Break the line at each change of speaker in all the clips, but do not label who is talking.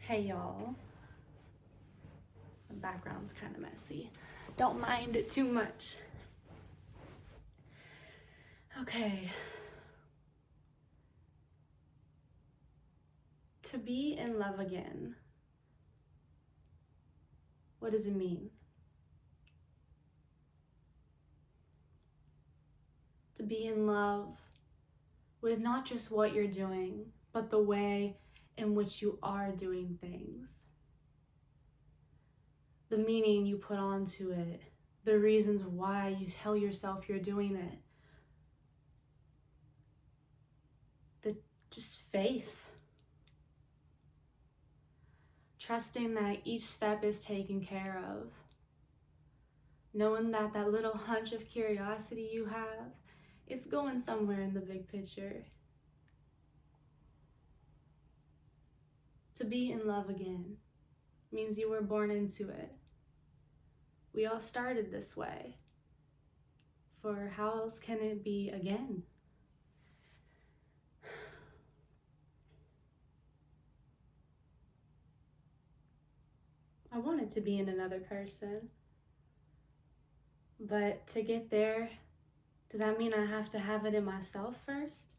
Hey y'all, the background's kind of messy. Don't mind it too much. Okay. To be in love again. What does it mean? To be in love with not just what you're doing, but the way in which you are doing things. The meaning you put onto it, the reasons why you tell yourself you're doing it. Just faith. Trusting that each step is taken care of. Knowing that that little hunch of curiosity you have is going somewhere in the big picture. To be in love again means you were born into it. We all started this way. For how else can it be again? I wanted to be in another person. But to get there, does that mean I have to have it in myself first?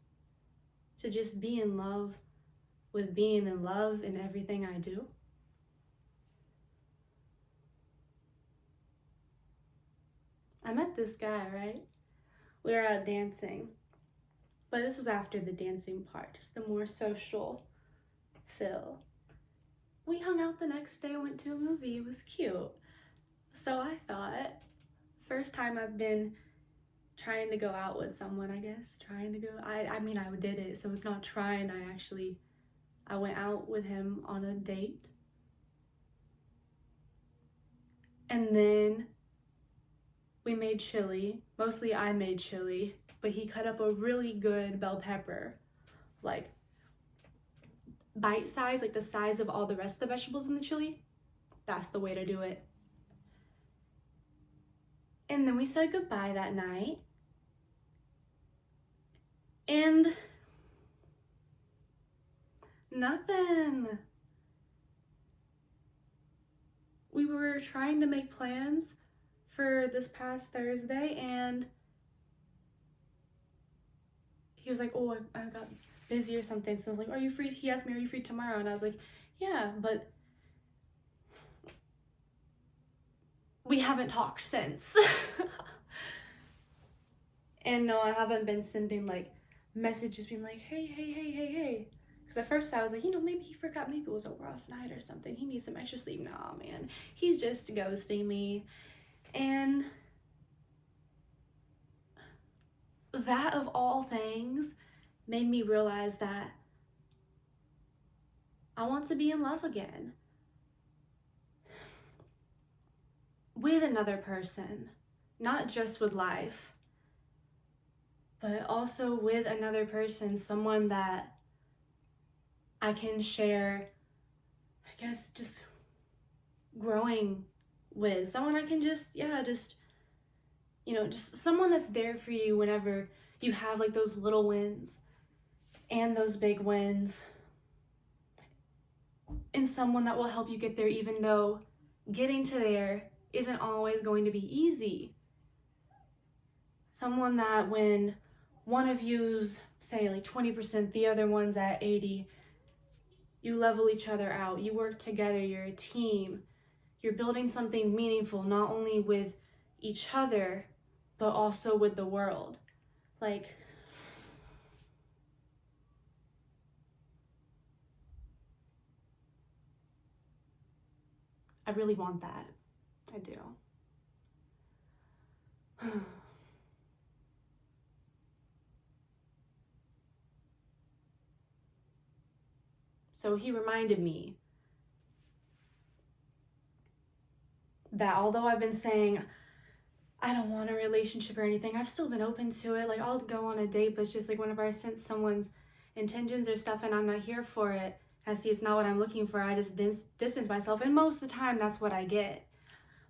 To just be in love with being in love in everything I do? I met this guy, right? We were out dancing. But this was after the dancing part, just the more social feel. We hung out the next day, went to a movie. It was cute. So I thought, first time I've been trying to go out with someone, I guess. I mean, I did it, so it's not trying. I went out with him on a date. And then we made chili. Mostly I made chili, but he cut up a really good bell pepper. It was like bite size, like the size of all the rest of the vegetables in the chili. That's the way to do it. And then we said goodbye that night. And nothing. We were trying to make plans for this past Thursday, and he was like, oh, I got busy or something. So I was like, are you free? He asked me, are you free tomorrow? And I was like, yeah, but we haven't talked since. And no, I haven't been sending like messages being like, hey. Because at first I was like, maybe he forgot, maybe it was a rough night or something. He needs some extra sleep. Nah, man, he's just ghosting me. And that of all things made me realize that I want to be in love again. With another person, not just with life, but also with another person, someone that I can share, I guess, just growing with, someone I can just someone that's there for you whenever you have like those little wins and those big wins, and someone that will help you get there even though getting to there isn't always going to be easy. Someone that when one of you's say like 20%, the other one's at 80, you level each other out, you work together, you're a team, you're building something meaningful not only with each other but also with the world. Like, I really want that. I do. So he reminded me that although I've been saying I don't want a relationship or anything, I've still been open to it. Like, I'll go on a date, but it's just like whenever I sense someone's intentions or stuff and I'm not here for it, I see it's not what I'm looking for, I just distance myself. And most of the time, that's what I get.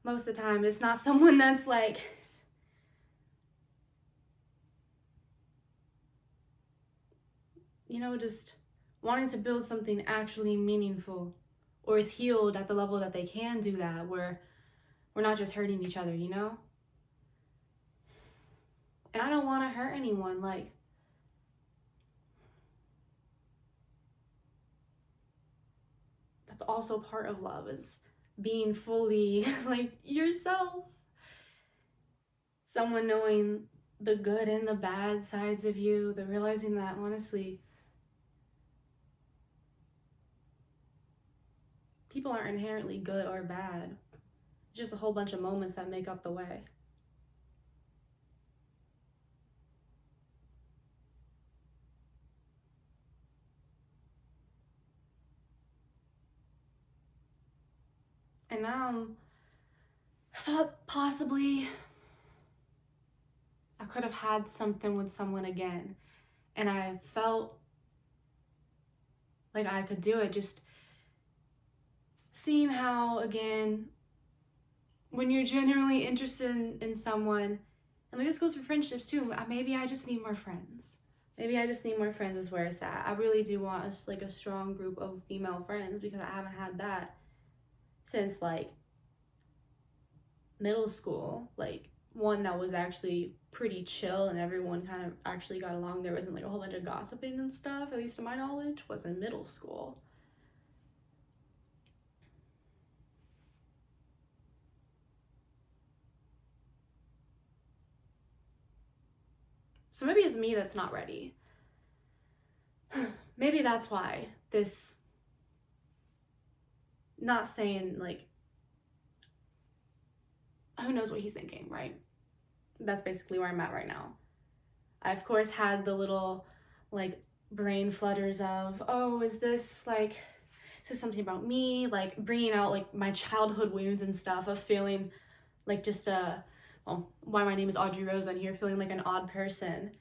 Most of the time, it's not someone that's like, just wanting to build something actually meaningful or is healed at the level that they can do that, where we're not just hurting each other, you know? And I don't want to hurt anyone. Like, that's also part of love, is being fully like yourself. Someone knowing the good and the bad sides of you, the realizing that honestly, people aren't inherently good or bad. It's just a whole bunch of moments that make up the way. And now I thought possibly I could have had something with someone again. And I felt like I could do it. Just seeing how, again, when you're genuinely interested in someone, and like this goes for friendships too, maybe I just need more friends. Maybe I just need more friends is where it's at. I really do want a strong group of female friends, because I haven't had that since like middle school. Like one that was actually pretty chill and everyone kind of actually got along. There wasn't like a whole bunch of gossiping and stuff, at least to my knowledge, was in middle school. So maybe it's me that's not ready. Maybe that's why this, not saying like, who knows what he's thinking, right? That's basically where I'm at right now. I, of course, had the little like brain flutters of, oh, is this something about me? Like bringing out like my childhood wounds and stuff, of feeling like just well, why my name is Audrey Rose on here, feeling like an odd person.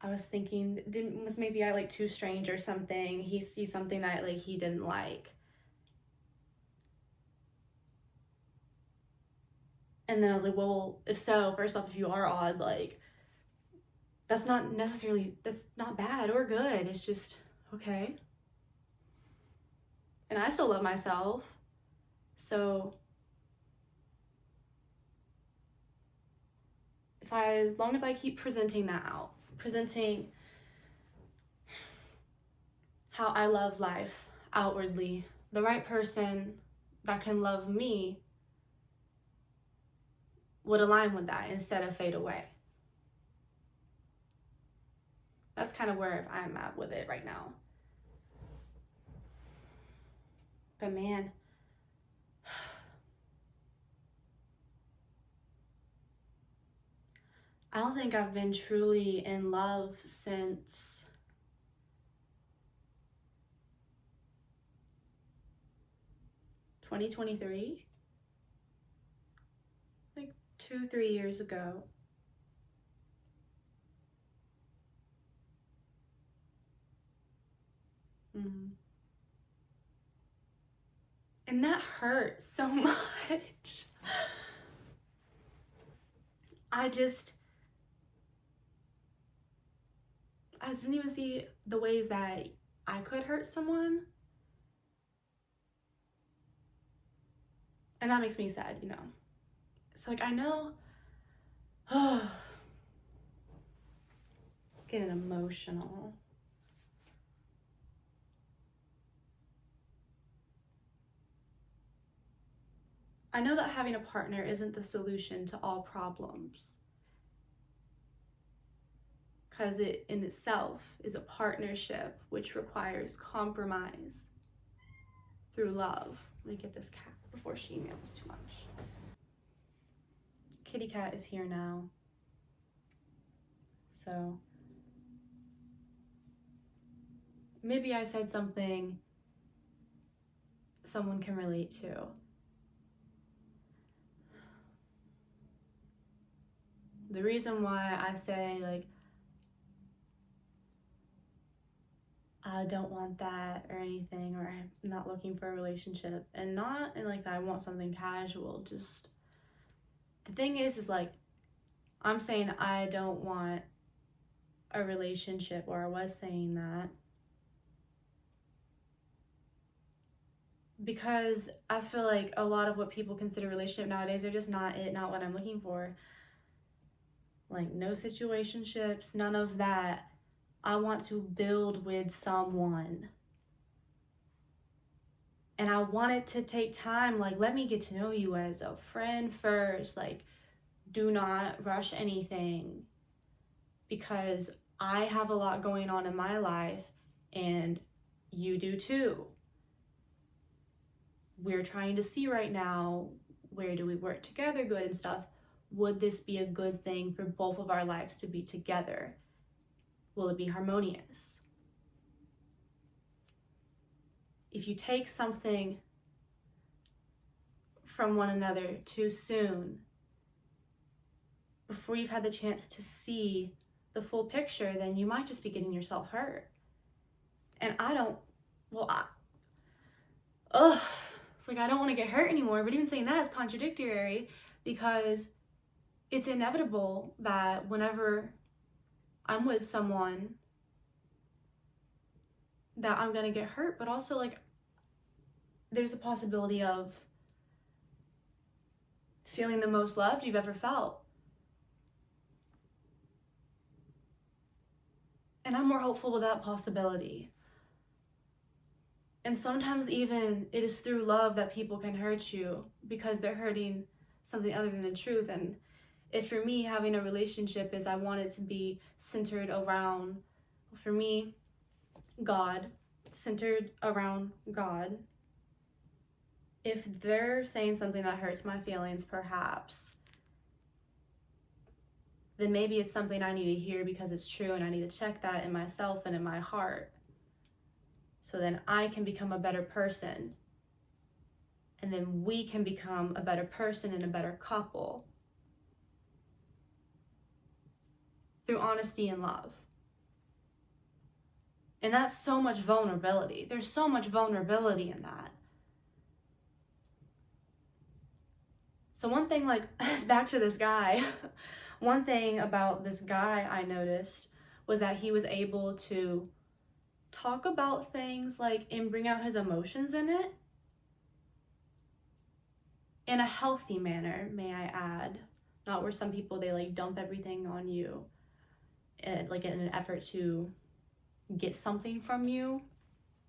I was thinking, was maybe I like too strange or something? He sees something that like he didn't like. And then I was like, well, if so, first off, if you are odd, like, that's not bad or good. It's just, okay. And I still love myself. So as long as I keep presenting that out, presenting how I love life outwardly, the right person that can love me would align with that instead of fade away. That's kind of where I'm at with it right now. But man, I don't think I've been truly in love since (2023), like 2-3 years ago. And that hurt so much. I just didn't even see the ways that I could hurt someone. And that makes me sad, you know. So like, I know, getting emotional. I know that having a partner isn't the solution to all problems, because it in itself is a partnership which requires compromise through love. Let me get this cat before she emails too much. Kitty cat is here now. So maybe I said something someone can relate to. The reason why I say like, I don't want that or anything, or I'm not looking for a relationship, and not in like that I want something casual, just the thing is like, I'm saying I don't want a relationship, or I was saying that because I feel like a lot of what people consider relationship nowadays are just not it, not what I'm looking for. Like, no situationships, none of that. I want to build with someone. And I want it to take time. Like, let me get to know you as a friend first. Like, do not rush anything, because I have a lot going on in my life and you do too. We're trying to see right now, where do we work together good and stuff. Would this be a good thing for both of our lives to be together? Will it be harmonious? If you take something from one another too soon, before you've had the chance to see the full picture, then you might just be getting yourself hurt. And I don't, well, it's like I don't want to get hurt anymore, but even saying that is contradictory, because it's inevitable that whenever I'm with someone that I'm gonna get hurt, but also like there's a possibility of feeling the most loved you've ever felt. And I'm more hopeful with that possibility. And sometimes even it is through love that people can hurt you, because they're hurting something other than the truth. And if for me, having a relationship is I want it to be centered around, for me, God, centered around God. If they're saying something that hurts my feelings, perhaps, then maybe it's something I need to hear because it's true, and I need to check that in myself and in my heart, so then I can become a better person, and then we can become a better person and a better couple through honesty and love. And that's so much vulnerability. There's so much vulnerability in that. So one thing, like, back to this guy, one thing about this guy I noticed was that he was able to talk about things like and bring out his emotions in it in a healthy manner, may I add. Not where some people, they like dump everything on you, and like in an effort to get something from you,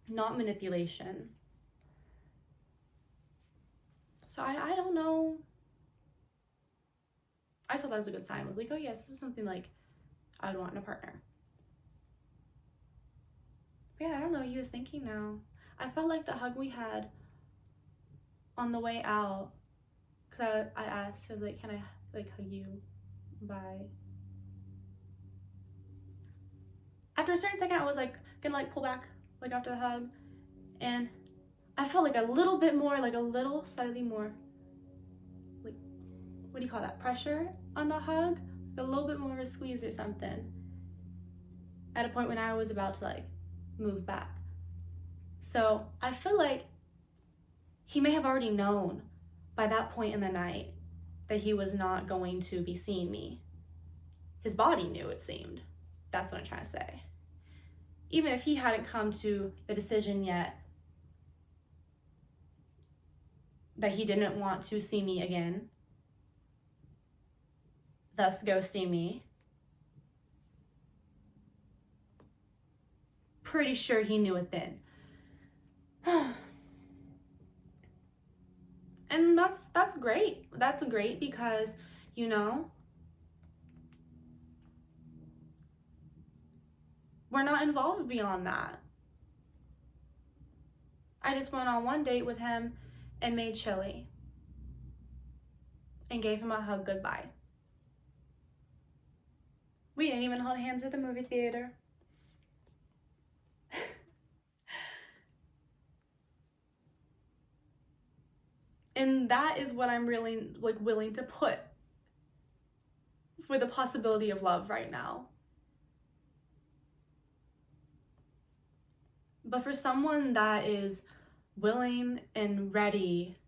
not manipulation. So I don't know. I thought that was a good sign. I was like, oh yes, this is something like I would want in a partner. But yeah, I don't know what he was thinking now. I felt like the hug we had on the way out, because I asked, I was like, can I like hug you? Bye. After a certain second, I was like gonna like pull back like after the hug, and I felt like a little bit more, like a little slightly more, like, what do you call that, pressure on the hug, a little bit more of a squeeze or something, at a point when I was about to like move back. So I feel like he may have already known by that point in the night that he was not going to be seeing me. His body knew, it seemed. That's what I'm trying to say. Even if he hadn't come to the decision yet that he didn't want to see me again, thus ghosting me, pretty sure he knew it then. And that's great. That's great because, you know, we're not involved beyond that. I just went on one date with him and made chili and gave him a hug goodbye. We didn't even hold hands at the movie theater. And that is what I'm really like willing to put for the possibility of love right now. But for someone that is willing and ready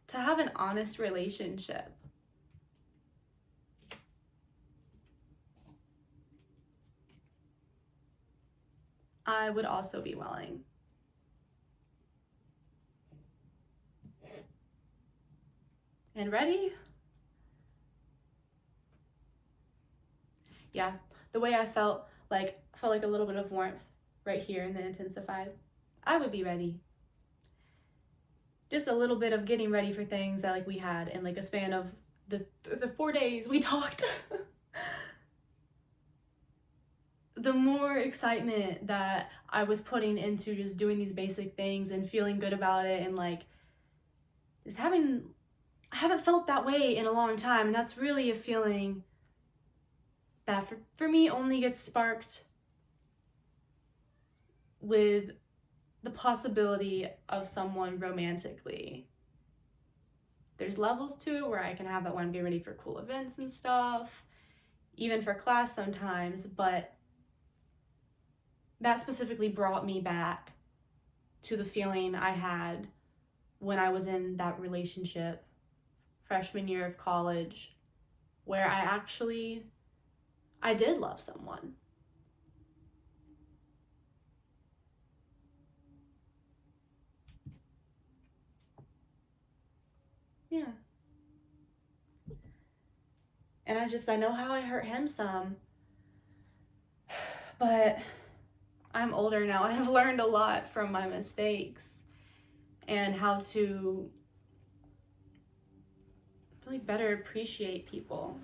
to have an honest relationship, I would also be willing. And ready? Yeah, the way I felt like a little bit of warmth right here and then intensified. I would be ready. Just a little bit of getting ready for things that like we had in like a span of the 4 days we talked. The more excitement that I was putting into just doing these basic things and feeling good about it, and like just I haven't felt that way in a long time, and that's really a feeling that for me only gets sparked with the possibility of someone romantically. There's levels to it where I can have that when I'm getting ready for cool events and stuff, even for class sometimes, but that specifically brought me back to the feeling I had when I was in that relationship freshman year of college, where I did love someone. Yeah. And I know how I hurt him some, but I'm older now. I've learned a lot from my mistakes and how to really better appreciate people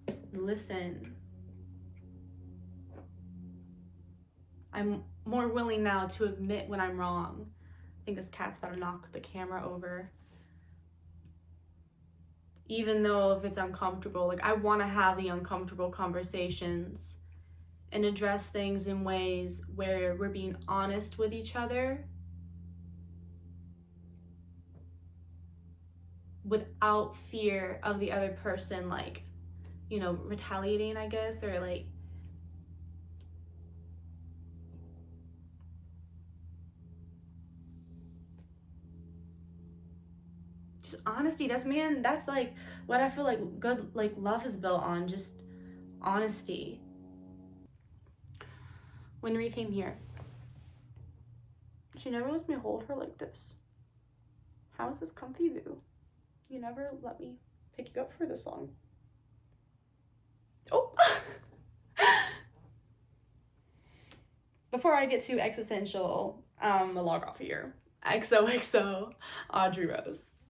and listen. I'm more willing now to admit when I'm wrong. I think this cat's about to knock the camera over. Even though if it's uncomfortable, like I want to have the uncomfortable conversations and address things in ways where we're being honest with each other without fear of the other person, like, you know, retaliating, I guess, or like just honesty. That's like what I feel like good like love is built on, just honesty. When Ree came here, she never lets me hold her like this. How is this comfy, boo? You never let me pick you up for this long. Oh! Before I get too existential, log off here. XOXO, Audrey Rose.